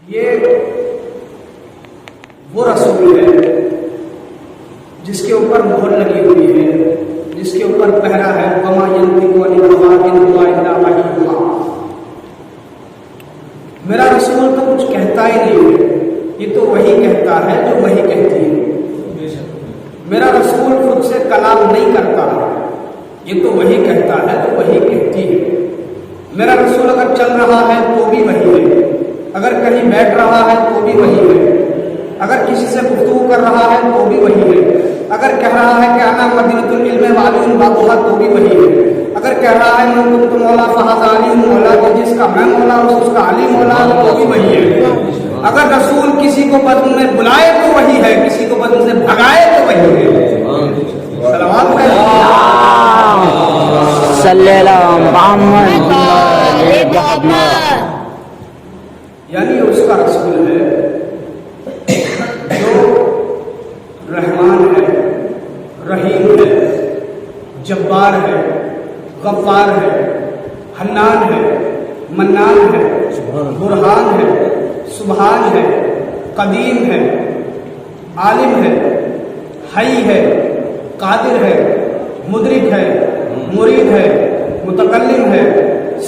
یہ وہ رسول ہے جس کے اوپر مہر لگی ہوئی ہے، جس کے اوپر پہرا ہے وما ينطق عن الهوى ان هو الا وحی یوحی۔ میرا رسول تو کچھ کہتا ہی نہیں ہے، یہ تو وہی کہتا ہے جو وہی کہتی ہے۔ میرا رسول خود سے کلام نہیں کرتا ہے، یہ تو وہی کہتا ہے جو وہی کہتی ہے۔ میرا رسول اگر چل رہا ہے تو بھی وہی ہے، اگر کہیں بیٹھ رہا ہے تو بھی وہی ہے، اگر کسی سے گفتگو کر رہا ہے تو بھی وہی ہے، اگر کہہ رہا ہے کہ انا مدینۃ العلم وعلی بابھا تو بھی وہی ہے، اگر کہہ رہا ہے من کنت مولا فہذا علی مولا، جس کا میں مولا اس کا علی مولا تو بھی وہی ہے۔ اگر رسول کسی کو بدن میں بلائے تو وہی ہے، کسی کو بدن سے بھگائے تو وہی ہے۔ صلوات صلی اللہ محمد۔ یعنی اس کا رسول ہے جو رحمان ہے، رحیم ہے، جبار ہے، غفار ہے، حنان ہے، منان ہے، برہان ہے، سبحان ہے، قدیم ہے، عالم ہے، حی ہے، قادر ہے، مدرک ہے، مرید ہے، متکلم ہے،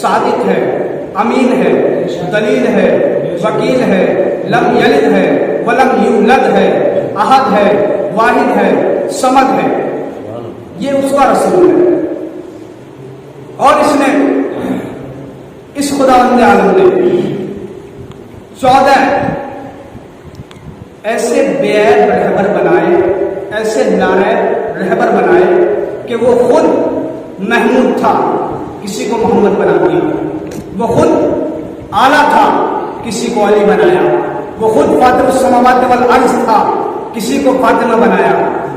صادق ہے، امین ہے، دلیل ہے، وکیل ہے، لم یلد ہے ولم یولد ہے، احد ہے، واحد ہے، صمد ہے۔ یہ اس کا رسول ہے، اور اس نے اس خداوند عالم نے 14 ایسے بے عیب رہبر بنائے، ایسے نائب رہبر بنائے کہ وہ خود محمود تھا، کسی کو محمد بنا دیا، وہ خود اعلیٰ تھا، کسی کو علی بنایا، وہ خود فاطر السماوات والارض تھا، کسی کو فاطمہ بنایا،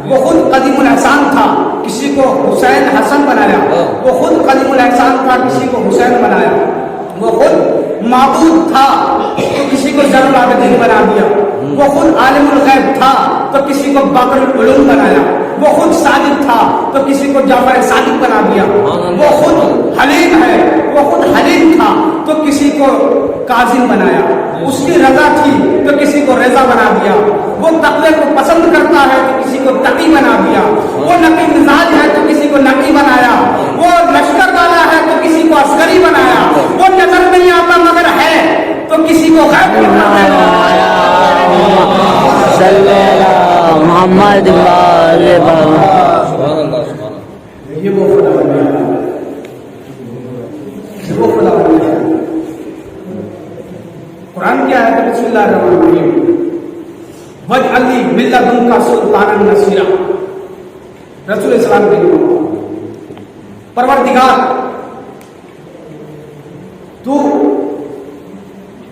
وہ خود قدیم الاحسان تھا، کسی کو حسین حسن بنایا، وہ خود قدیم الاحسان تھا، کسی کو حسین بنایا، وہ خود معبود تھا تو کسی کو زین العابدین بنا دیا، وہ خود عالم الغیب تھا تو کسی کو باقر العلوم بنایا، وہ خود صادق تھا تو کسی کو جعفر صادق بنا دیا، وہ خود حلیم ہے، وہ خود حلیم تھا تو کسی کو کاظم بنایا، اس کی رضا تھی تو کسی کو رضا بنا دیا، وہ تقوی کو پسند کرتا ہے تو کسی کو تقی بنا دیا، وہ نقی مزاج ہے تو کسی کو نقی بنایا، وہ لشکر والا ہے تو کسی کو عسکری بنایا، وہ نظر نہیں آتا مگر ہے تو کسی کو غیب بنایا۔ صلی اللہ محمد۔ یہ وہ خدا بن گیا، وہ خدا بن گیا۔ قرآن کیا ہے؟ بسم اللہ الرحمن الرحیم، وَاجْعَلْ لِي مِن لَّدُنْكَ سُلْطَانًا نَصِيرًا۔ رسول اسلام کے لیے پروردگار تو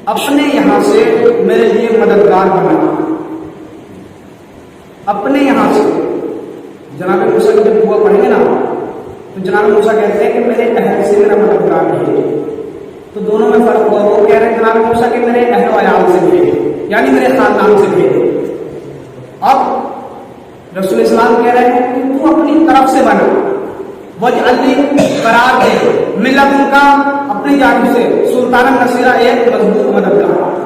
اپنے یہاں سے میرے لیے مددگار بنا، اپنے یہاں سے۔ جناب موسیٰ کی جب دعا پڑھیں گے نا تو جناب موسیٰ کہتے ہیں کہ میرے اہل سے میرا مددگار ہے، تو دونوں میں فرق ہوا، وہ کہہ رہے ہیں جناب موسیٰ کہ میرے اہل و عیال سے بھیجے، یعنی میرے خاندان سے بھیجے۔ اب رسول اسلام کہہ رہے ہیں کہ تو اپنی طرف سے بنا، وَاجْعَلْ لِي قرار دے مِن لَّدُنْكَ اپنی جانب سے سلطان نصیرہ، ایک مضبوط مددگار۔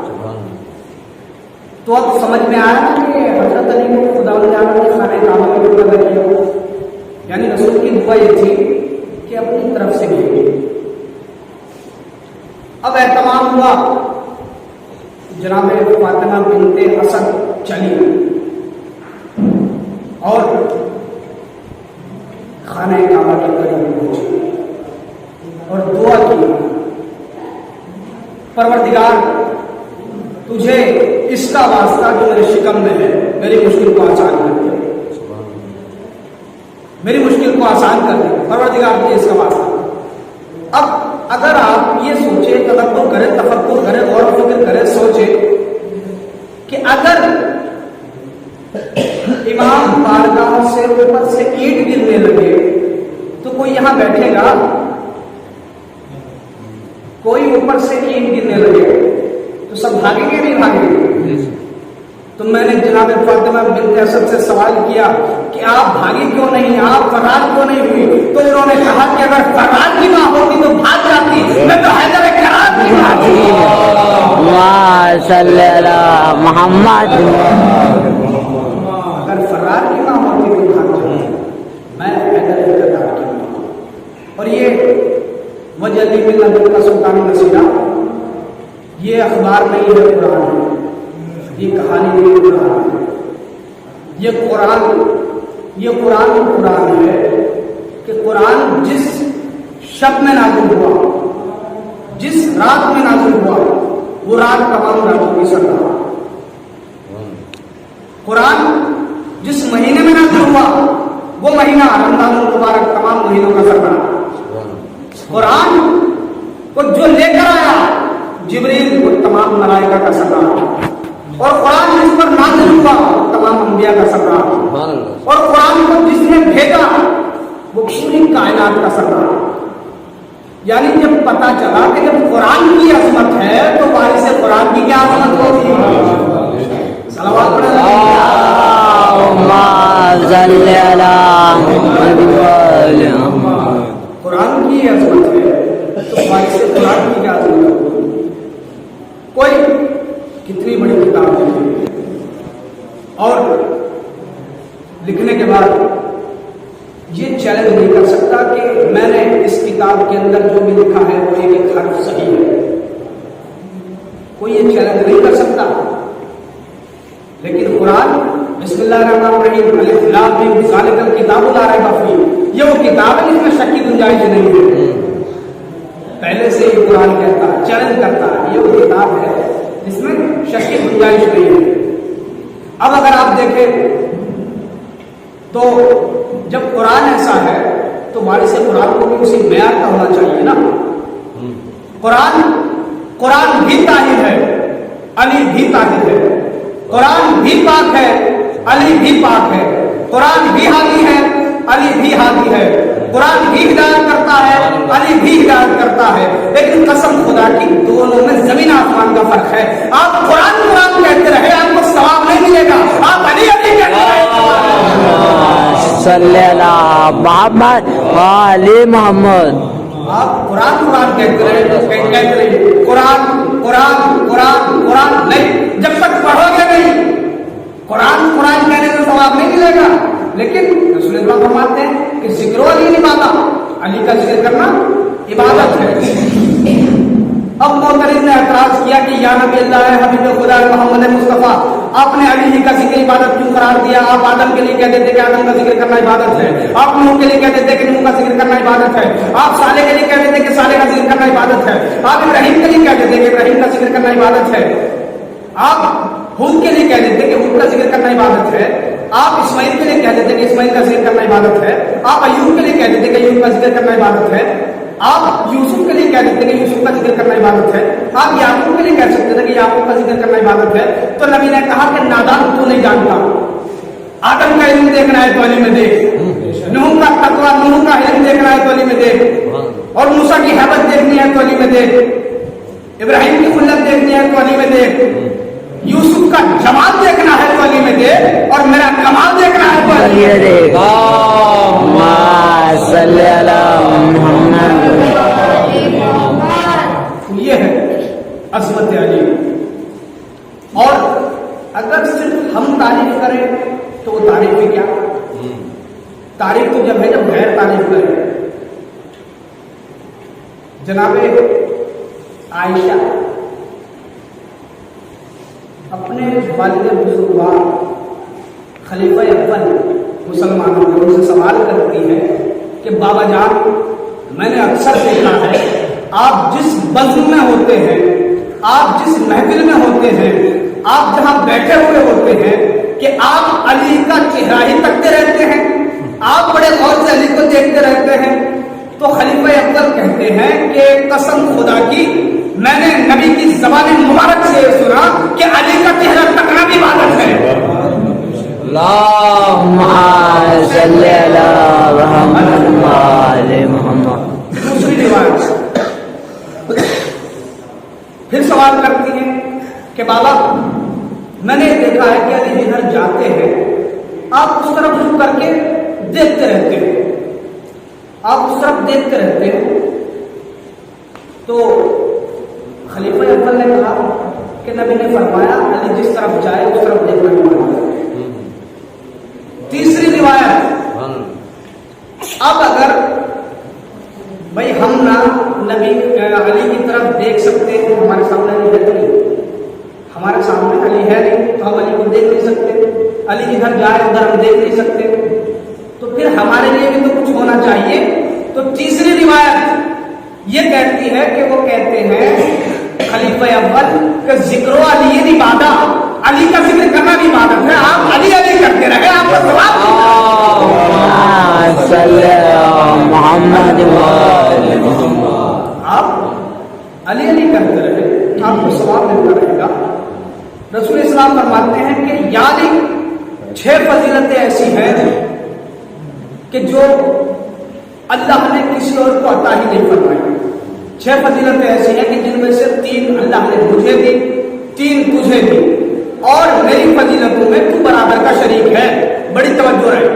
تو اب سمجھ میں آیا کہ حضرت علی کو خدا نے خانہ کعبہ میں پیدا کیا، یعنی رسول کی دعا یہ تھی کہ اپنی طرف سے بھیجے۔ اب اہتمام ہوا، جناب فاطمہ بنت اسد چلی اور خانہ کعبہ کے قریب پہنچی اور دعا کی، پروردگار تجھے اس کا واسطہ جو میرے شکم میں ہے، میری مشکل کو آسان کر دے، میری مشکل کو آسان کر دے، پروردگار تجھے اس کا واسطہ۔ اب اگر آپ یہ سوچے، تدبر کریں، تفکر کریں، غور و فکر کریں، سوچے کہ اگر امام بارگاہ سے اوپر سے اینٹ گرنے لگے تو کوئی یہاں بیٹھے گا؟ کوئی اوپر سے اینٹ گرنے لگے تو سب بھاگیں گے نہیں بھاگیں گے؟ تو میں نے جناب فاطمہ بنت اسد سے سوال کیا کہ آپ بھاگی کیوں نہیں، آپ فرار کیوں نہیں ہوئی؟ تو انہوں نے کہا کہ اگر فرار کی ماں ہوتی تو بھاگ جاتی، میں تو حیدر کرار کی ماں تھی۔ صلی اللہ محمد اگر فرار کی ماں ہوتی تو بھاگ جاتی، میں پیدل انتظار کی ماں. اور یہ وجہ علی بن نبی کا سلطان نصیرہ، یہ اخبار نہیں ہے، قرآن ہے. یہ کہانی نہیں ہے، قرآن ہے. یہ قرآن ہے کہ قرآن جس شب میں نازل ہوا، جس رات میں نازل ہوا، وہ رات تمام راتوں کی سردار. قرآن جس مہینے میں نازل ہوا، وہ مہینہ رمضان المبارک تمام مہینوں کا سردار. قرآن کو جو لے کر آیا جبریل، وہ تمام ملائکہ کا سردار. اور قرآن جس پر نازل ہوا تمام انبیاء کا سردار. اور قرآن کو جس نے بھیجا وہ پوری کائنات کا سردار. یعنی جب پتا چلا کہ جب قرآن کی عظمت ہے تو وارث قرآن کی کیا عظمت ہوگی. صلوات پڑھیں. اللہم صلی اللہ محمد. قرآن کی عظمت ہے تو وارث قرآن کی کیا عظمت ہوگی. کوئی کتنی بڑی کتاب ہے اور لکھنے کے بعد یہ چیلنج نہیں کر سکتا کہ میں نے اس کتاب کے اندر جو بھی لکھا ہے وہ ایک حرف صحیح ہے. کوئی یہ چیلنج نہیں کر سکتا. لیکن قرآن بسم اللہ الرحمن الرحیم الف لام میم ذالک الکتاب لا ریب فیہ، یہ وہ کتاب ہے جس میں شک کی گنجائش نہیں ہے. پہلے سے یہ قرآن کہتا ہے، چیلنج کرتا ہے، یہ وہ کتاب ہے جس میں شک کی گنجائش نہیں ہے. اب اگر آپ دیکھیں تو جب قرآن ایسا ہے تو وارث قرآن کو بھی اسی معیار کا ہونا چاہیے نا. قرآن بھی طاہر ہے، علی بھی طاہر ہے. قرآن بھی پاک ہے، علی بھی پاک ہے. قرآن بھی ہادی ہے، علی بھی ہادی ہے. قرآن بھی ہدایت کرتا ہے، علی بھی ہدایت کرتا ہے. لیکن قسم خدا کی دونوں میں زمین آسمان کا فرق ہے. آپ قرآن کہتے رہے آپ کو ثواب نہیں ملے گا. آپ علی کہتے رہے صلی اللہ محمد علی محمد. آپ قرآن کہتے رہے قرآن نہیں. جب تک پڑھو گے نہیں قرآن کہنے سے ثواب نہیں ملے گا. لیکن رسول اللہ فرماتے ہیں کہ ذکر علی عبادت، علی کا ذکر کرنا عبادت ہے. اب معترض نے اعتراض کیا کہ یا نبی اللہ ہے حبیب خدا محمد مصطفیٰ، آپ نے علی کا ذکر عبادت کیوں قرار دیا؟ آپ آدم کے لیے کہتے تھے کہ آدم کا ذکر کرنا عبادت ہے. آپ نوح کے لیے کہتے تھے کہ نوح کا ذکر کرنا عبادت ہے. آپ صالح کے لیے کہتے تھے کہ صالح کا ذکر کرنا عبادت ہے. آپ ابراہیم کے لیے کہتے تھے کہ ابراہیم کا ذکر کرنا عبادت ہے. آپ ہود کے لیے کہتے تھے کہ ہود کا ذکر کرنا عبادت ہے. آپ اسماعیل کے لیے کہتے تھے کہ اسماعیل کا ذکر کرنا عبادت ہے. آپ ایوب کے لیے کہتے تھے کہ ایوب کا ذکر کرنا عبادت ہے. آپ یوسف کے لیے کہتے تھے کہ یوسف کا ذکر کرنا عبادت ہے. آپ یعقوب کے لیے کہہ سکتے تھے کہ یعقوب کا ذکر کرنا عبادت ہے. تو نبی نے کہا کہ نادان تو نہیں جانتا، آدم کا علم دیکھنا ہے تو علی میں دیکھ، نوح کا تقویٰ نوح کا علم دیکھنا ہے تو علی میں دیکھ، اور موسیٰ کی حیبت دیکھنی ہے تو علی میں دیکھ، ابراہیم کی خلت دیکھنی ہے تو علی میں دیکھ، یوسف کا جمال دیکھنا ہے تو علی میں دیکھ، اور میرا کمال دیکھنا ہے تو علی میں دیکھ. صلی اللہ محمد. یہ ہے عظمت علی. اور اگر صرف ہم تعریف کریں تو وہ تعریف ہے کیا؟ تعریف تو جب ہے جب غیر تعریف کرے. جناب عائشہ اپنے والد بزرگوار خلیفہ اول مسلمانوں کو ان سے سوال کرتی ہے کہ بابا جان، میں نے اکثر دیکھا ہے آپ جس بزم میں ہوتے ہیں، آپ جس محفل میں ہوتے ہیں، آپ جہاں بیٹھے ہوئے ہوتے ہیں کہ آپ علی کا چہرہ ہی تکتے رہتے ہیں، آپ بڑے غور سے علی کو دیکھتے رہتے ہیں. تو خلیفہ اول کہتے ہیں کہ قسم خدا کی میں نے نبی کی زبان مبارک سے سنا کہ علی کا چہرہ تکنا بھی عبادت ہے. اللہم صلی اللہ محمد. دوسری روایت پھر سوال کرتی ہیں کہ بابا میں نے دیکھا ہے کہ علی جدھر جاتے ہیں آپ اس طرف رخ کر کے دیکھتے رہتے ہیں، آپ اس طرف دیکھتے رہتے ہیں. تو خلیفہ اول نے کہا کہ نبی نے فرمایا علی جس طرف جائے اس طرف دیکھنا نہیں پڑتا. تیسری روایت، اب اگر بھائی ہم نہ نبی علی کی طرف دیکھ سکتے ہیں، ہمارے سامنے علی ہے نہیں، ہمارے سامنے علی ہے نہیں تو ہم علی کو دیکھ نہیں سکتے، علی جدھر جائے ادھر ہم دیکھ نہیں سکتے، تو پھر ہمارے لیے بھی تو کچھ ہونا چاہیے. تو تیسری روایت یہ کہتی ہے کہ وہ کہتے ہیں خلیفہ اول کہ ذکر و علی عبادت، علی کا ذکر کرنا بھی عبادت ہے. آپ علی علی کرتے رہے، آپ کو ثواب محمد آپ علی علی کرتے رہے، آپ کو ثواب ملتا رہے گا. رسول اسلام فرماتے ہیں کہ یعنی 6 فضیلتیں ایسی ہیں کہ جو اللہ نے کسی اور کو عطا ہی نہیں فرمائی. 6 فضیلتیں ایسی ہیں کہ جن میں سے 3 اللہ نے مجھے دی، 3 تجھے دی، اور میری فضیلتوں میں تو برابر کا شریک ہے. بڑی توجہ ہے.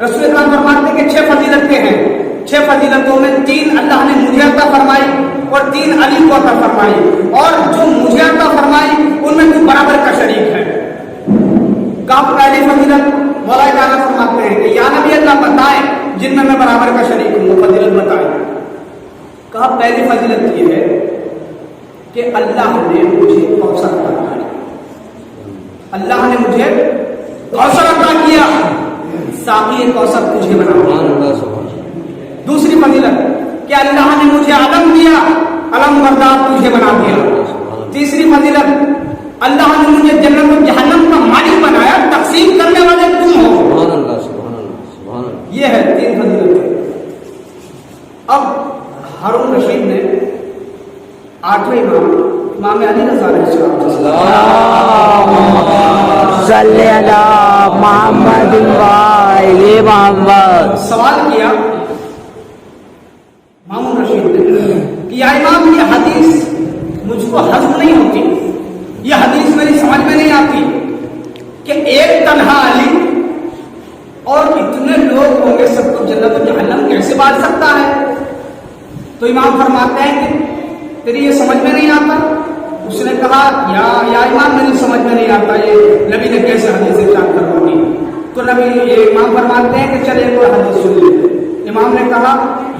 رسول اللہ فرماتے ہیں کہ 6 فضیلتیں ہیں، 6 فضیلتوں میں 3 اللہ نے مجھے عطا فرمائی اور 3 علی کو عطا فرمائی، اور جو مجھے عطا فرمائی ان میں تو برابر کا شریک ہے. کہا پہلی فضیلت مولا تعالیٰ فرماتے ہیں کہ یا نبی اللہ بتائیں جن میں میں برابر کا شریک ہوں، وہ فضیلت بتائیں. کہا پہلی فضیلت یہ ہے کہ اللہ نے مجھے کوثر عطا کیا، اللہ نے مجھے کوثر عطا کیا، ساقی کوثر تجھے بنا دیا. دوسری فضیلت کہ اللہ نے مجھے علم دیا، علم بردار تجھے بنا دیا. تیسری فضیلت اللہ نے مجھے جنت و جہنم کا مالک بنایا، تقسیم کرنے والے تم ہو. یہ ہے 3 فضیلتیں. اب ہارون رشید نے 8ویں امام علی رضا علیہ السلام صلی اللہ محمد محمد سوال کیا ہارون رشید نے کہ یا امام یہ حدیث مجھ کو ہضم نہیں ہوتی، یہ حدیث میری سمجھ میں نہیں آتی کہ ایک تنہا علی اور اتنے لوگ ہوں گے سب کو جنت و جہنم کیسے بانٹ سکتا ہے؟ تو امام فرماتے ہیں کہ تیری یہ سمجھ میں نہیں آتا. اس نے کہا یا امام میری سمجھ میں نہیں آتا یہ نبی نے کیسے حدیث ارشاد کروائی. تو نبی یہ امام فرماتے ہیں کہ چلے کوئی حدیث سن لیتے. امام نے کہا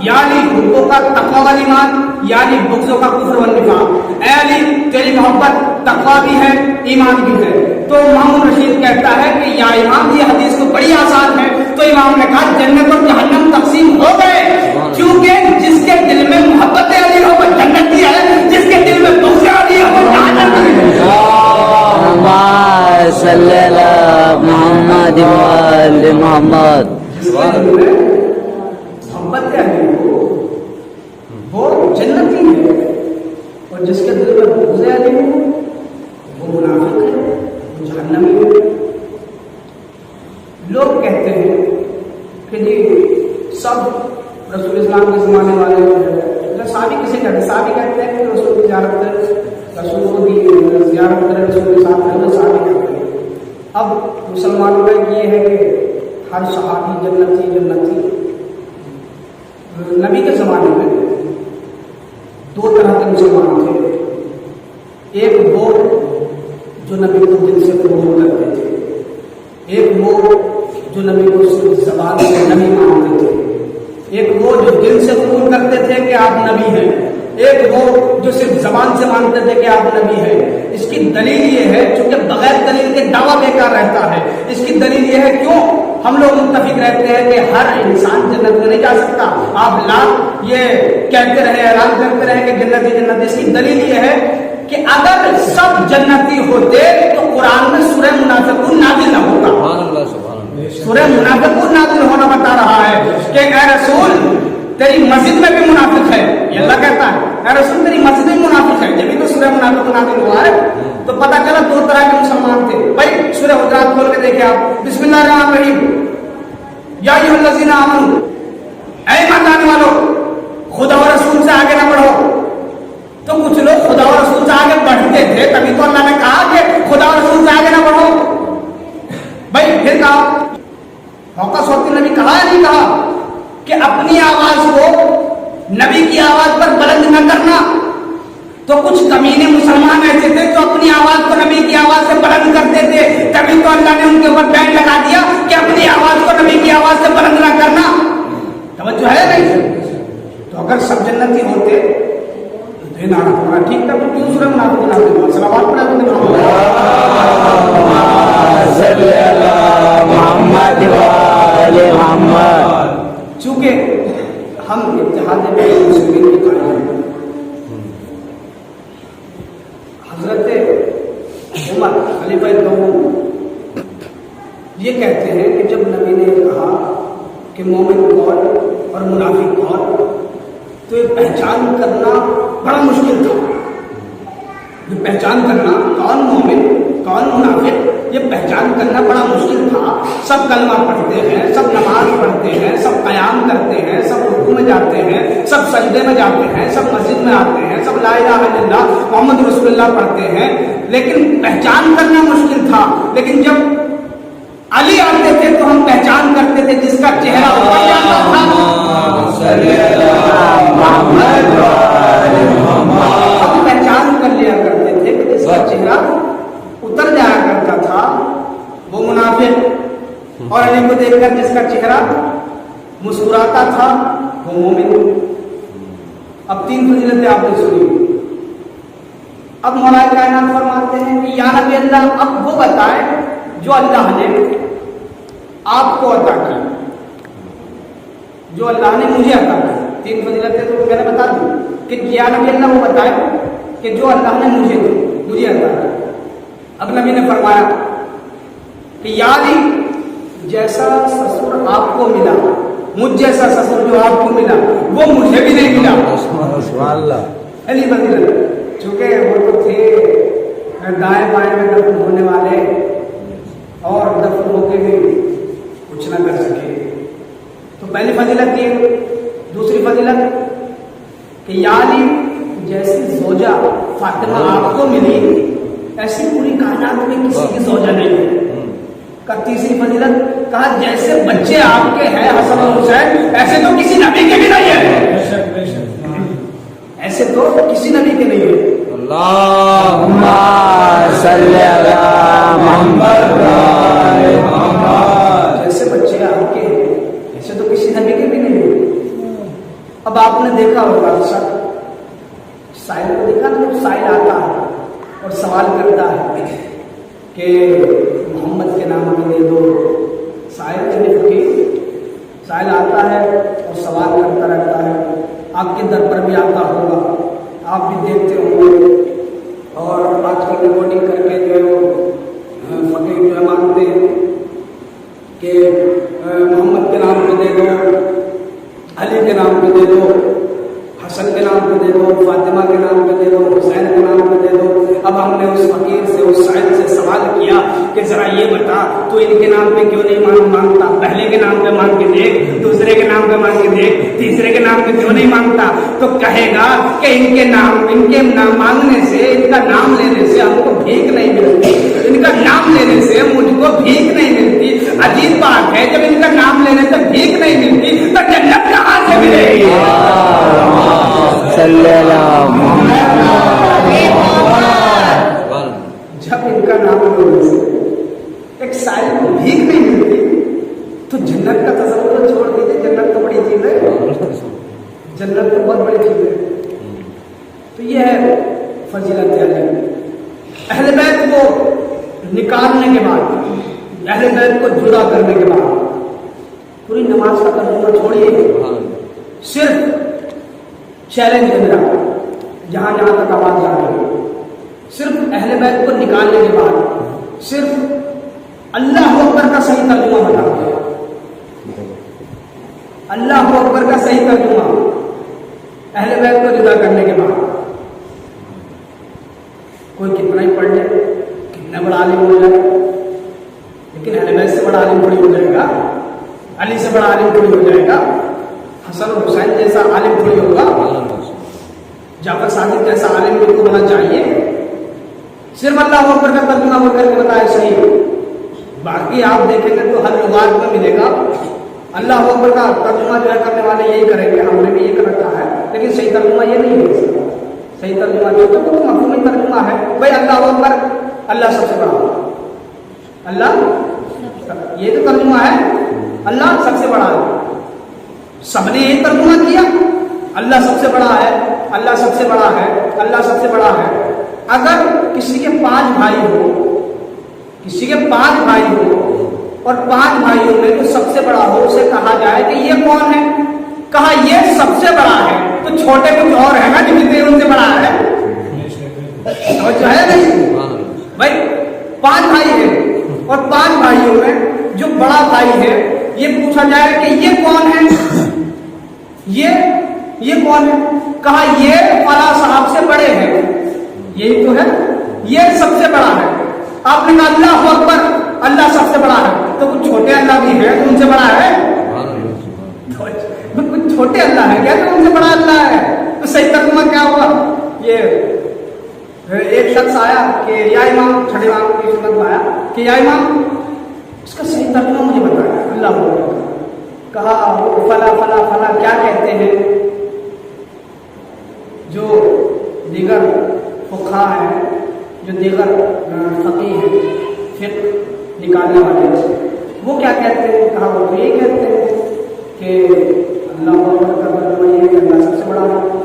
یعنی حقوق کا تقوی والی ایمان، یعنی بغضوں کا کفر و نفاق. اے علی تیری محبت تقوی بھی ہے ایمان بھی ہے. تو مامون رشید کہتا ہے کہ یا امام یہ حدیث تو بڑی آسان ہے. تو امام نے کہا جنت اور جہنم تقسیم ہو گئے، کیونکہ جس کے دل میں محبت علی ہو وہ جنتی ہے، جس کے دل میں بغض علی ہو وہ جہنمی ہے. صلی اللہ محمد محمد محبت علی ہو وہ جنتی ہے، اور جس کے دل میں بغض علی ہو وہ منافق ہے، وہ جہنمی ہے. لوگ کہتے ہیں کہ جی سب رسول اسلام کے زمانے والے صحابی کسے کہتے ہیں؟ صحابی کہتے ہیں کہ رسول کی زیارت کرے، رسول کو زیارت کرے، رسول کے ساتھ رہے، صحابی کہتے ہیں. اب مسلمانوں میں یہ ہے کہ ہر صحابی جنتی. نبی کے زمانے میں 2 طرح کے مسلمان تھے. ایک وہ جو نبی کو دل سے قبول کرتے تھے، ایک وہ جو نبی کو صرف زبان سے نبی مانتے تھے. ایک وہ جو دل سے قبول کرتے تھے کہ آپ نبی ہیں، ایک وہ جو صرف زبان سے مانتے تھے کہ آپ نبی ہیں. اس کی دلیل یہ ہے چونکہ بغیر دلیل کے دعویٰ بیکار رہتا ہے. اس کی دلیل یہ ہے کیوں ہم لوگ متفق رہتے ہیں کہ ہر انسان جنت میں نہیں جا سکتا. آپ یہ کہتے رہے، اعلان کرتے رہے کہ جنتی. اس کی دلیل یہ ہے کہ اگر سب جنتی ہوتے تو قرآن میں سورہ منافقون نازل نہ ہوتا. سورہ منافقون نازل ہونا بتا رہا ہے کہ اے رسول تیری مسجد میں بھی منافق ہے. یہ اللہ کہتا ہے اے رسول تیری مسجد میں منافق ہے. جبھی تو سورہ منافقون نازل ہوا ہے. تو پتہ چلا 2 طرح کے مسلمان تھے. بھائی سورہ حجرات کھول کے دیکھیں آپ. بسم اللہ الرحمن الرحیم یا ایھا الذین آمنوا، اے ایمان لانے والو خدا اور رسول سے آگے نہ بڑھو. تو کچھ لوگ خدا اور رسول سے آگے بڑھتے تھے، تبھی تو اللہ نے کہا کہ خدا اور رسول سے آگے نہ بڑھو. بھائی پھر کہا موقع صوت نبی کہا یا نہیں کہا کہ اپنی آواز کو نبی کی آواز پر بلند نہ کرنا. تو کچھ کمینے مسلمان ایسے تھے جو اپنی آواز آواز سے بلند نہ کرنا، توجہ ہے نہیں؟ تو اگر سب جنتی ہوتے تو یہ نعرہ پڑھنا ٹھیک تھا، تو کیوں سورہ منافقون نازل؟ صلوات پڑھا تو محمد، چونکہ ہم اتحاد مسلمین کی قائم ہیں۔ حضرت عمر خلیفہ دوم یہ کہتے ہیں کہ جب نبی نے کہا کہ مومن کون اور منافق کون، تو یہ پہچان کرنا بڑا مشکل تھا۔ یہ پہچان کرنا کون مومن کون منافق، یہ پہچان کرنا بڑا مشکل تھا۔ سب کلمہ پڑھتے ہیں، سب نماز پڑھتے ہیں، سب قیام کرتے ہیں، سب رکوع میں جاتے ہیں، سب سجدے میں جاتے ہیں، سب مسجد میں آتے ہیں، سب لا الہ الا اللہ محمد رسول اللہ پڑھتے ہیں، لیکن پہچان کرنا مشکل تھا۔ لیکن جب علی آتے تھے تو ہم پہچان کرتے تھے، جس کا چہرہ اوپر جاتا تھا ہم پہچان کر لیا کرتے تھے کہ جس کا چہرہ اتر جایا کرتا تھا وہ منافق، اور علی کو دیکھ کر جس کا چہرہ مسکراتا تھا وہ مومن۔ اب تین فضیلتیں آپ نے سنی۔ اب مولا کائنات فرماتے ہیں کہ یا نبی اللہ اب وہ بتائے جو اللہ نے آپ کو عطا کی، جو اللہ نے مجھے عطا کی۔ تین فضیلتیں تو میں نے بتا دی کہ یا نبی اللہ وہ بتائے کہ جو اللہ نے مجھے عطا کی۔ اب نبی نے فرمایا کہ یا علی جیسا سسر آپ کو ملا، مجھ جیسا سسر جو آپ کو ملا وہ مجھے بھی نہیں ملا۔ علی فضیلت، چونکہ وہ تو تھے دائیں بائیں میں دفن ہونے والے اور دفن ہو کے بھی کچھ نہ کر سکے، تو پہلی فضیلت یہ۔ دوسری فضیلت کہ یا علی جیسی زوجہ فاطمہ آپ کو ملی ایسی پوری کائنات میں کسی کی زوجہ نہیں ہے۔ کا تیسری فضیلت کہا جیسے بچے آپ کے ہیں حسن اور حسین ایسے تو کسی نبی کے بھی نہیں ہے، ایسے تو کسی نبی کے نہیں ہے۔ اللہم صلی علی محمد، جیسے بچے آپ کے ہیں ایسے تو کسی نبی کے بھی نہیں ہے۔ اب آپ نے دیکھا ہوگا سائل کو دیکھا تو سائل آتا ہے اور سوال کرتا ہے کہ محمد کے نام میں دے دو، سائل سائل آتا ہے اور سوال کرتا رہتا ہے۔ آپ کے در پر بھی آتا ہوگا، آپ بھی دیکھتے ہوں گے، اور آج کل ریکارڈنگ کر کے جو فقیر جو ہے مانگتے ہیں کہ محمد کے نام پہ دے دو، علی کے نام پہ دے دو، حسن کے نام پہ دے دو، فاطمہ کے نام پہ دے دو، حسین کے نام پہ دے دو۔ اب ہم نے اس فقیر سے اس سائل سے سوال کیا کہ ذرا یہ بتا تو ان کے نام پہ کیوں نہیں مانگتا؟ پہلے کے نام پہ مانگ کے دیکھ، دوسرے کے نام پہ مانگ کے دیکھ، تیسرے کے نام پہ کیوں نہیں مانگتا؟ تو کہے گا کہ ان کے نام مانگنے سے، ان کا نام لینے سے ہم کو بھیک نہیں ملتی، ان کا نام لینے سے مجھ کو بھیک نہیں ملتی۔ عجیب بات ہے، جب ان کا نام لینے سے بھیک نہیں ملتی تو جنت کہاں سے ملے گی؟ جب ان کا نام لینے سے ایک سائل کو بھیک نہیں ملتی تو جنت کا تصور چھوڑ دیجیے، جنت تو بڑی چیز ہے، جنت تو بہت بڑی چیز ہے۔ تو یہ ہے فضیلت علی۔ اہل بیت کو نکالنے کے بعد، اہل بیت کو جدا کرنے کے بعد پوری نماز کا ترجمہ چھوڑیے، صرف چیلنج ہے میرا، جہاں جہاں تک آواز جا رہی ہے، صرف اہل بیت کو نکالنے کے بعد صرف اللہ اکبر کا صحیح ترجمہ بتاؤ، اللہ اکبر کا صحیح ترجمہ اہل بیت کو جدا کرنے کے بعد۔ کوئی کتنا ہی پڑھ لے، کتنا بڑا عالم ہو جائے، لیکن اہل بیت سے بڑا عالم تھوڑی ہو جائے گا، علی سے بڑا عالم تھوڑی ہو جائے گا، حسن اور حسین جیسا عالم تھوڑی ہوگا، جعفر صادق جیسا عالم بھی کو ہونا چاہیے۔ صرف اللہ اکبر کا ترجمہ ہو کر کے بتایا صحیح، باقی آپ دیکھیں گے تو ہر لغات میں ملے گا اللہ اکبر کا ترجمہ جو ہے کرنے والے یہی کریں گے، ہم نے بھی یہ کر رکھا ہے، لیکن صحیح ترجمہ یہ نہیں ہے۔ صحیح ترجمہ جو تو مفہومی ترجمہ ہے، بھائی اللہ اکبر، اللہ سب سے بڑا، اللہ یہ تو ترجمہ ہے، اللہ سب سے بڑا ہے. سب نے یہ ترجمہ کیا اللہ سب سے بڑا ہے, اللہ سب سے بڑا ہے, اللہ سب سے بڑا ہے. اگر کسی کے 5 بھائی ہو, کسی کے 5 بھائی ہو اور 5 بھائیوں میں جو سب سے بڑا ہو اسے کہا جائے کہ یہ کون ہے, کہا یہ سب سے بڑا ہے, تو چھوٹے کچھ اور ہے نا جو کتنے ان سے بڑا ہے, جو ہے نہیں بھائی. 5 بھائی ہیں اور 5 بھائیوں میں جو بڑا بھائی ہے یہ پوچھا جائے کہ یہ کون ہے, یہ کون ہے, کہا یہ فلاں صاحب سے بڑے ہیں, یہی تو ہے, یہ سب سے بڑا ہے. آپ نے کہا اللہ اکبر, اللہ سب سے بڑا ہے, تو کچھ چھوٹے اللہ بھی ہیں تو ان سے بڑا ہے, کچھ چھوٹے اللہ ہے کیا تو ان سے بڑا اللہ ہے. تو صحیح ترجمہ کیا ہوا؟ یہ ایک شخص آیا کہ یا امام, چھٹے امام کی خدمت میں آیا کہ یا امام اس کا صحیح ترجمہ مجھے بتایا. اللہ اکبر, کہا فلا فلا فلا کیا کہتے ہیں جو دیگر فقہا ہیں, جو دیگر فقیہ ہیں, فقہ نکالنے والے, وہ کیا کہتے ہیں؟ کہا وہ تو یہ کہتے ہیں کہ اللہ کا مطلب یہ ہے کہ اللہ سب سے بڑا ہے.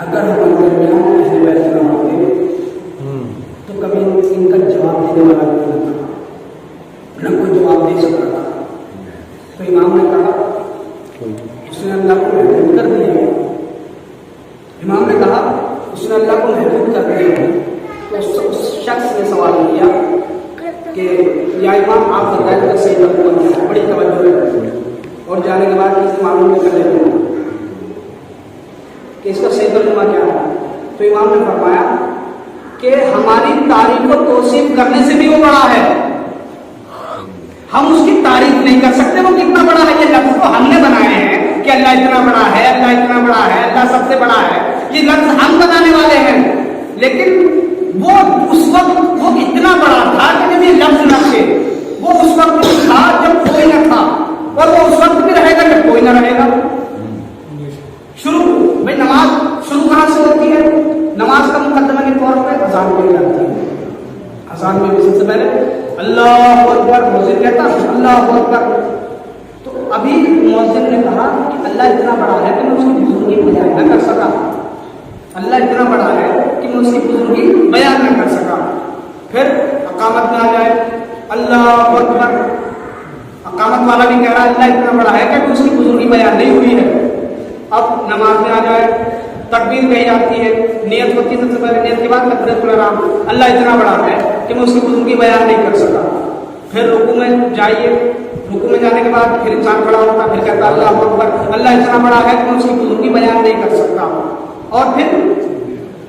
اگر ہم درمیان اہل بیت نہ ہوتے تو کبھی ان کا جواب دینے والا نہیں تھا, نہ کوئی جواب دے سکتا تھا. تو امام نے کہا, اس نے اللہ کو محدود کر دیا. امام نے کہا اس نے اللہ کو محدود کر دیا. تو اس شخص نے سوال کیا کہ یا امام آپ بتائیں کہ صحیح ترجمہ کیا ہے, بڑی توجہ ہے, اور جانے کے بعد اس معلوم کر لیتے ہیں کہ اس کا صحیح ترجمہ کیا ہے. تو امام نے فرمایا کہ ہماری تعریف کو توصیف کرنے سے بھی وہ بڑا ہے, ہم اس کی تعریف نہیں کر سکتے وہ کتنا بڑا ہے. یہ لفظ تو ہم نے بنائے ہیں کہ اللہ اتنا بڑا ہے, اللہ اتنا بڑا ہے, اللہ سب سے بڑا ہے, یہ لفظ ہم بنانے والے ہیں. لیکن وہ اس وقت وہ اتنا بڑا تھا کہ جب یہ لفظ نہ تھے, وہ اس وقت تھا جب کوئی نہ تھا, اور وہ اس وقت بھی رہے گا جب کوئی نہ رہے گا. شروع بھائی نماز شروع کہاں سے ہوتی ہے؟ نماز کا مقدمہ کے طور پہ اذان پڑھی جاتی ہے. اذان میں بھی سب سے پہلے اللہ اکبر, مؤذن کہتا اللہ اکبر. تو ابھی مؤذن نے کہا کہ اللہ اتنا بڑا ہے کہ میں اس کی بزرگی بیان نہ کر سکا, اللہ اتنا بڑا ہے کہ میں اس کی بزرگی بیان نہ کر سکا. پھر اقامت میں آ جائے اللہ اکبر, اقامت والا بھی کہہ رہا ہے اللہ اتنا بڑا ہے کہ اس کی بزرگی بیان نہیں ہوئی ہے. اب نماز میں آ جائے, تکبیر کہی جاتی ہے, نیت ہوتی ہے سب سے پہلے, نیت کے بعد تکبیرۃ الاحرام, اللہ اتنا بڑا ہے کہ میں اس کی بزرگی بیان نہیں کر سکا. پھر رکوع میں جائیے, رکوع میں جانے کے بعد پھر انسان کھڑا ہوتا, پھر کہتا اللہ اکبر, اللہ اتنا بڑا ہے کہ میں اس کی بزرگی بیان نہیں کر سکتا. اور پھر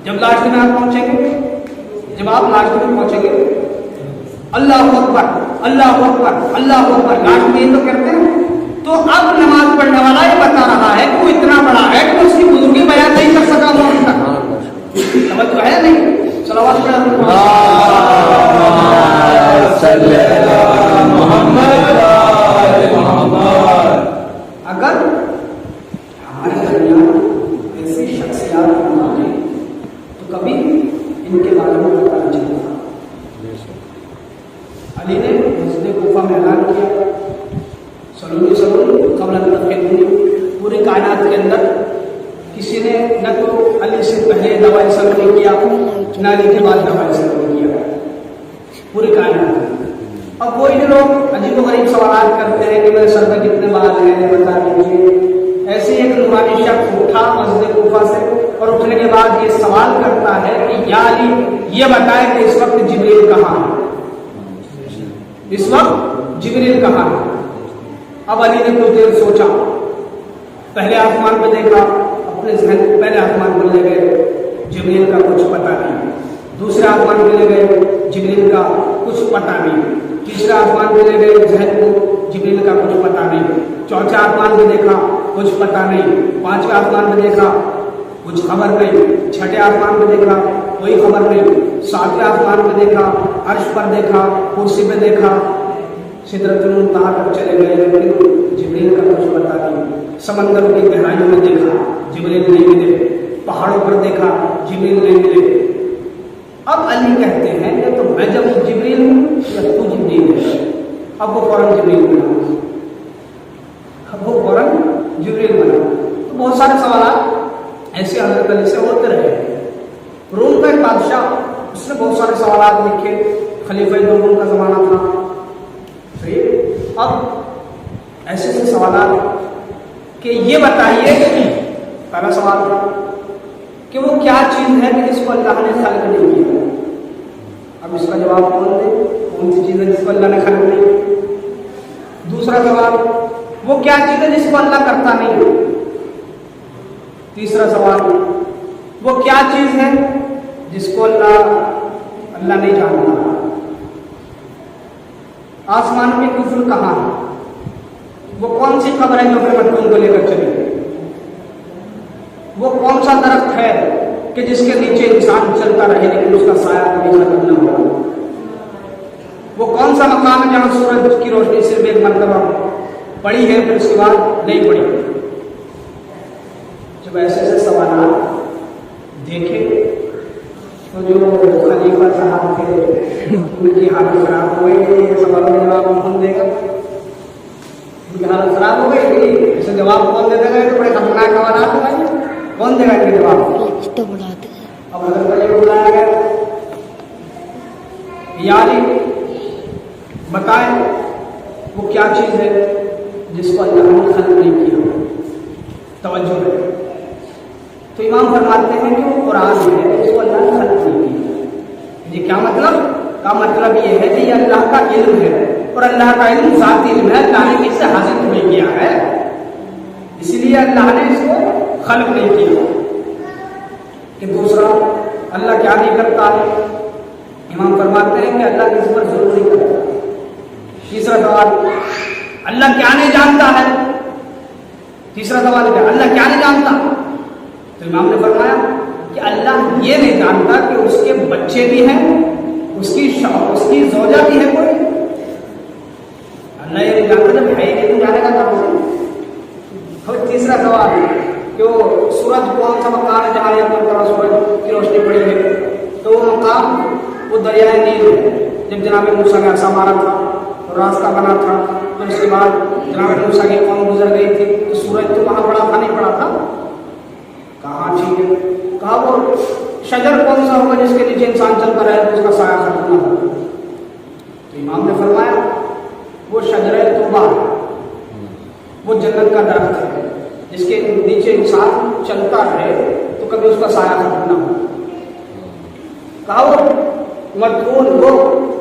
جب لاسٹ میں آپ پہنچیں گے, جب آپ لاسٹ میں پہنچیں گے اللہ اکبر اللہ اکبر اللہ اکبر, لاسٹ میں یہ تو کرتے ہیں. تو اب نماز پڑھنے والا یہ بتا رہا ہے کہ وہ اتنا بڑا ہے کہ اس کی بزرگی بیان نہیں کر سکا وہ ابھی تک. سمجھ تو ہے نہیں؟ صلوات پڑھ اگر ہمارے درمیان ایسی شخصیات ہوتی تو کبھی ان کے بارے میں پتہ نہیں چلتا. علی نے مسجد کوفہ میں اعلان کیا سلونی سلون قبل التفقد, پوری کائنات کے اندر کسی نے نہ تو علی سے پہلے دعویٰ اسلام نہیں کیا, نہ علی کے بعد دعویٰ اسلام نہیں کیا, پوری کائنات میں. اب کوئی بھی لوگ عجیب و غریب سوالات کرتے ہیں کہ میرے سر میں کتنے بال ہیں بتا دیجیے. ایسے ایک نورانی شخص اٹھا مسجد کوفہ سے, اور اٹھنے کے بعد یہ سوال کرتا ہے کہ یا علی یہ بتائے کہ اس وقت جبریل کہاں ہے, اس وقت جبریل کہاں ہے. اب علی نے کچھ دیر سوچا, پہلے آسمان پہ دیکھا, اپنے ذہن پہلے آسمان پہ لے گئے, جبریل کا کچھ پتہ نہیں. دوسرے آسمان پہ لے گئے, جبریل کا کچھ پتہ نہیں. تیسرے آسمان پہ لے گئے ذہن کو, جبریل کا کچھ پتہ نہیں. چوتھے آسمان پہ دیکھا, کچھ پتہ نہیں. پانچویں آسمان پہ دیکھا, کچھ خبر نہیں. چھٹے آسمان پہ دیکھا, کوئی خبر نہیں. ساتویں آسمان پہ دیکھا, عرش پر دیکھا, کرسی پہ دیکھا, سدرۃ المنتہا تک چلے گئے, لیکن جبریل کا کچھ پتہ نہیں. سمندر کی گہرائیوں میں دیکھا, جبریل نہیں ملے. پہاڑوں پر دیکھا, جبریل نہیں ملے. اب علی کہتے ہیں کہ تو میں جب جبریل ہوں یا تو جبریل ہے. اب وہ فوراً جبریل بنا. اس نے بہت سارے سوالات لکھے، خلیفہ دوم کا زمانہ تھا، صحیح. اب ایسے ایسے سوالات کہ یہ بتائیے، پہلا سوال تھا کہ وہ کیا چیز ہے کہ جس کو اللہ نے خلق نہیں کیا. اب اس کا جواب کون دے؟ کون سی چیز ہے جس کو اللہ نے خلق نہیں کیا؟ دوسرا سوال، وہ کیا چیز ہے جس کو اللہ کرتا نہیں؟ تیسرا سوال، وہ کیا چیز ہے جس کو اللہ نہیں جانتا؟ آسمان میں کفر کہاں ہے؟ وہ کون سی خبر ہے جو اپنے مٹکوں کو لے کر چلے؟ وہ کون سا درخت ہے کہ جس کے نیچے انسان چلتا رہے لیکن اس کا سایہ کبھی ختم نہ ہو؟ وہ کون سا مقام ہے جہاں سورج کی روشنی صرف ایک مرتبہ پڑی ہے پھر اس کے بعد نہیں پڑی؟ جب ایسے ایسے سوالات دیکھے تو جو خلیفہ صاحب تھے ان کی حالت خراب ہو گئی. یہ سوالوں کا جواب کون دے گا؟ ان کی حالت خراب ہو گئی. اسے جواب کون دے گا؟ تو بڑے خطرناک سوالات ہیں، کون دے گا ان کے جواب؟ اب حضرت علی کو بلایا گیا، یا علی بتائیں وہ کیا چیز ہے جس کو اللہ نے خلق نہیں کیا؟ توجہ ہے. تو امام فرماتے ہیں کہ وہ قرآن ہے جس کو اللہ نے خلق نہیں کیا. یہ کیا مطلب؟ کا مطلب یہ ہے کہ یہ اللہ کا علم ہے اور اللہ کا علم ذاتی علم ہے، اللہ نے اس سے حاصل نہیں کیا ہے، اسی لیے اللہ نے اس کو خلق نہیں کیا. کہ دوسرا، اللہ کیا نہیں کرتا ہے؟ امام فرماتے ہیں کہ اللہ کسی پر ظلم نہیں کرتا. تیسرا سوال، اللہ کیا نہیں جانتا ہے؟ تیسرا سوال کیا؟ اللہ کیا نہیں جانتا؟ تو امام نے فرمایا کہ اللہ یہ نہیں جانتا کہ اس کے بچے بھی ہیں، اس کی زوجہ بھی ہے کوئی. اللہ یہ نہیں جانتا، جب ہے یہ تو جانے کا تھا. اور تیسرا سوال کہ وہ سورج کون سا مقام ہے جہاں ایک مرتبہ سورج کی روشنی پڑی ہے؟ تو وہ مقام وہ دریائے نیل ہے. جب جناب موسیٰ نے عصا مارا تھا اور راستہ بنا تھا تو اس کے بعد جناب موسیٰ کی قوم گزر گئی تھی تو سورج تو وہاں پڑا تھا نہیں پڑا تھا؟ کہاں ٹھیک ہے. کہا وہ شجر کون سا ہوگا جس کے نیچے انسان چلتا رہے تو اس کا سایہ ختم نہ ہو؟ تو امام نے فرمایا وہ شجرہ توبہ، وہ جنت کا درخت ہے جس کے نیچے انسان چلتا رہے تو کبھی اس کا سایہ ختم نہ ہو. کہا وہ مدفون،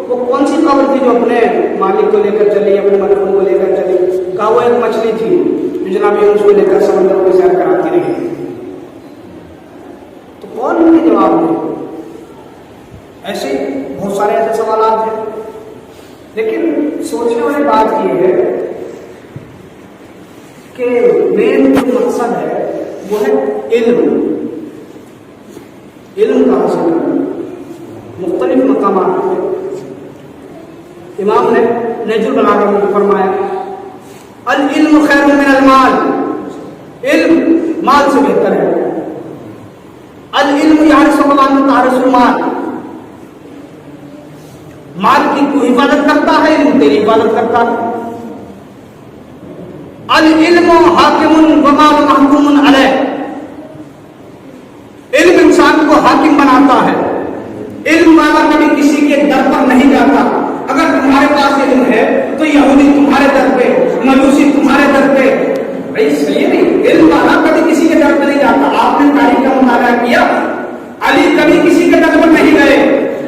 وہ کون سی قبر تھی جو اپنے مالک کو لے کر چلی، اپنے مدفون کو لے کر چلی؟ کہا وہ ایک مچھلی تھی جو جناب یونس کو لے کر سمندر کو سیر کراتی رہی. تو کون ان کے جواب دے؟ ایسے بہت سارے ایسے سوالات ہیں. لیکن سوچنے والی بات یہ ہے کہ مین جو مقصد ہے وہ ہے علم کا حاصل کرنا. مختلف مقامات پہ امام نے نہج البلاغہ میں فرمایا العلم خیر من المال، علم مال سے بہتر ہے. العلم یحرس من تحرس المال، مال کی تو حفاظت کرتا ہے، علم تیری حفاظت کرتا ہے. العلم حاکم ومال محکوم علیہ، علم انسان کو حاکم بناتا ہے. علم والا کبھی کسی کے در پر نہیں جاتا. اگر تمہارے پاس علم ہے تو یہودی تمہارے در پہ، مجوسی تمہارے در پہ. بھائی صحیح نہیں، علم والا کبھی کسی کے در پہ نہیں جاتا. آپ نے تاریخ کا مطالعہ کیا، علی کبھی کسی کے در پر نہیں گئے،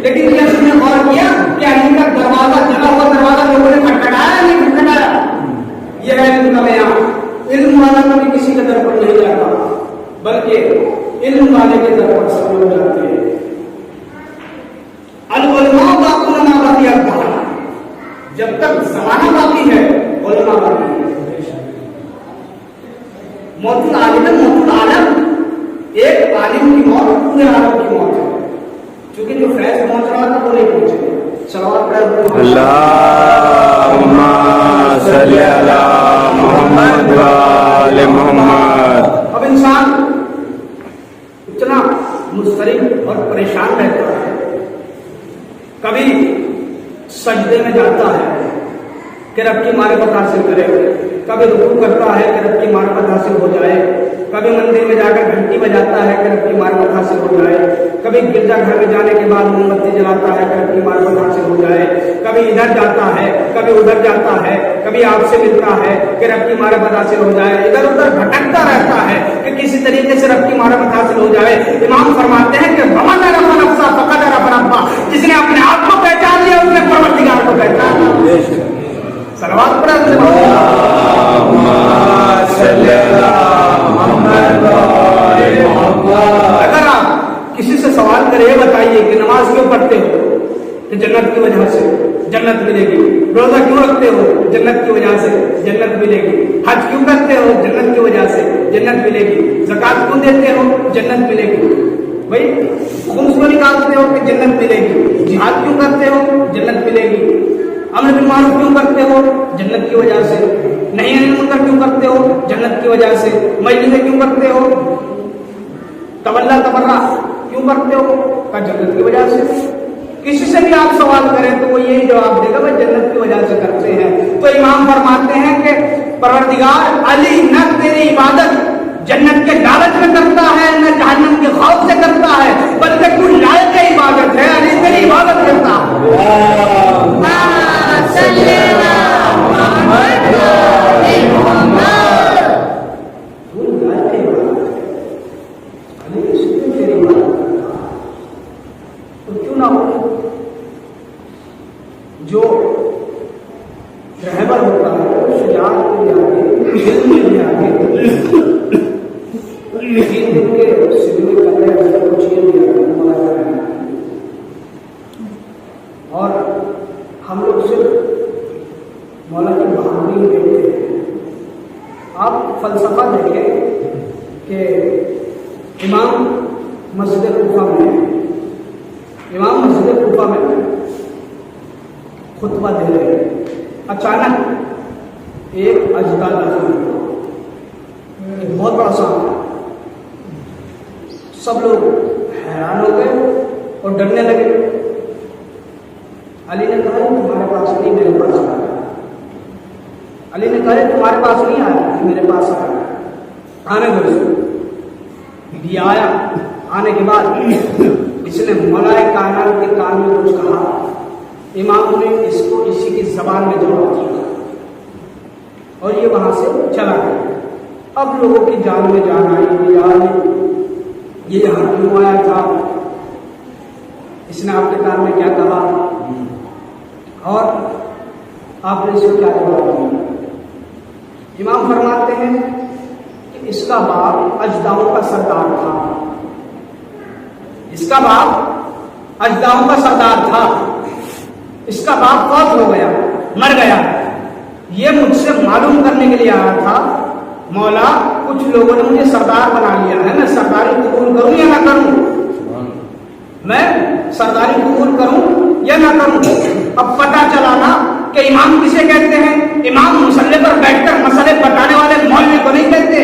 لیکن کیا تم نے غور کیا کہ علی کا دروازہ، جلا ہوا دروازہ لوگوں نے کھٹکھٹایا نہیں کھٹکھٹایا؟ یہ ہے علم کا معیار. علم والا کبھی کسی کے در پر نہیں جاتا بلکہ علم والے کے در پر سب لوگ جاتے ہیں. العلماء باقون ما بقی الدہر، جب تک زمانہ باقی ہے علماء باقی ہے. موت العالم، موت العالم، ایک عالم کی موت پورے عالم کی موت ہے. چونکہ جو فیض پہنچ رہا تھا وہ نہیں پہنچے. صلوات پڑھیں اللہم صلی علی محمد و آل محمد. اب انسان اتنا مضطرب اور پریشان رہتا ہے، کبھی سجدے میں جاتا ہے کہ رب کی معرفت حاصل کرے، کبھی رکوع کرتا ہے کہ رب کی معرفت حاصل ہو جائے، کبھی مندر میں جا کر گھنٹی بجاتا ہے کہ رب کی معرفت حاصل ہو جائے، کبھی گرجا گھر میں جانے کے بعد موم بتی جلاتا ہے کہ رب کی معرفت حاصل ہو جائے، کبھی ادھر جاتا ہے کبھی ادھر جاتا ہے، کبھی آپ سے ملتا ہے کہ رب کی معرفت حاصل ہو جائے، ادھر ادھر بھٹکتا رہتا ہے کہ کسی طریقے سے رب کی معرفت حاصل ہو جائے۔ امام فرماتے ہیں کہ ومن عرف نفسہ فقد عرف ربہ، جس نے اپنے آپ کو پہچان لیا اس نے پروردگار کو پہچان لیا۔ صلوات پڑھیں اگر آپ کسی سے سوال کریں یہ بتائیے کہ نماز کیوں پڑھتے ہو؟ کہ جنت کی وجہ سے، جنت ملے گی۔ روزہ کیوں رکھتے ہو؟ جنت کی وجہ سے، جنت ملے گی۔ حج کیوں کرتے ہو؟ جنت کی وجہ سے، جنت ملے گی۔ زکات کیوں دیتے ہو؟ جنت ملے گی۔ بھائی خمس کیوں نکالتے ہو؟ کہ جنت ملے گی۔ جہاد کیوں کرتے ہو؟ جنت ملے گی۔ امر بالمعروف کیوں کرتے ہو؟ جنت کی وجہ سے۔ نہیں انل منکر کیوں کرتے ہو؟ جنت کی وجہ سے۔ مجلسیں کیوں کرتے ہو؟ تولا تبرع کیوں کرتے ہو؟ کہ جنت کی وجہ سے۔ کسی سے بھی آپ سوال کریں تو وہ یہی جواب دے گا بھائی جنت کی وجہ سے کرتے ہیں۔ تو امام فرماتے ہیں کہ پروردگار علی نہ تیری عبادت جنت کے لالچ میں کرتا ہے نہ جہنم کے خوف سے کرتا ہے، بلکہ تو لائق عبادت ہے، علی تیری عبادت کرتا جو رہبر ہوتا ہے شجاعت کے لیے آگے، علم کے لیے آگے، دین کے سلوے کرنے والے کو چیز دیا مولا کر رہے ہیں۔ اور ہم لوگ صرف مولا کی بہادری دیکھتے ہیں۔ آپ فلسفہ دیکھیں کہ امام مسجد کوفہ میں خطبہ دے رہے ہیں، اچانک ایک اجداد داخل ہوا، ایک بہت بڑا سانپ۔ سب لوگ حیران ہو گئے اور ڈرنے لگے۔ علی نے کہا تمہارے پاس نہیں، میرے پاس آیا۔ علی نے کہا تمہارے پاس نہیں آیا، میرے پاس آیا۔ آنے دو۔ یہ آیا، آنے کے بعد اس نے ملائے کائنات کے کان میں کچھ کہا۔ امام نے اس کو اسی کی زبان میں جواب دیا اور یہ وہاں سے چلا گیا۔ اب لوگوں کی جان میں جان آئی، یار یہ یہاں کیوں آیا تھا، اس نے آپ کے کان میں کیا کہا اور آپ نے اس کو کیا جواب دیا۔ امام فرماتے ہیں کہ اس کا باپ اجداؤں کا سردار تھا، اس کا باپ اجداؤں کا سردار تھا، اس کا باپ فوت ہو گیا، مر گیا۔ یہ مجھ سے معلوم کرنے کے لیے آیا تھا مولا کچھ لوگوں نے مجھے سردار بنا لیا ہے، میں سرداری قبول کروں یا نہ کروں، میں سرداری قبول کروں یا نہ کروں۔ اب پتہ چلا نا کہ امام کسے کہتے ہیں؟ امام مصلی پر بیٹھ کر مسئلے بتانے والے مولوی کو نہیں کہتے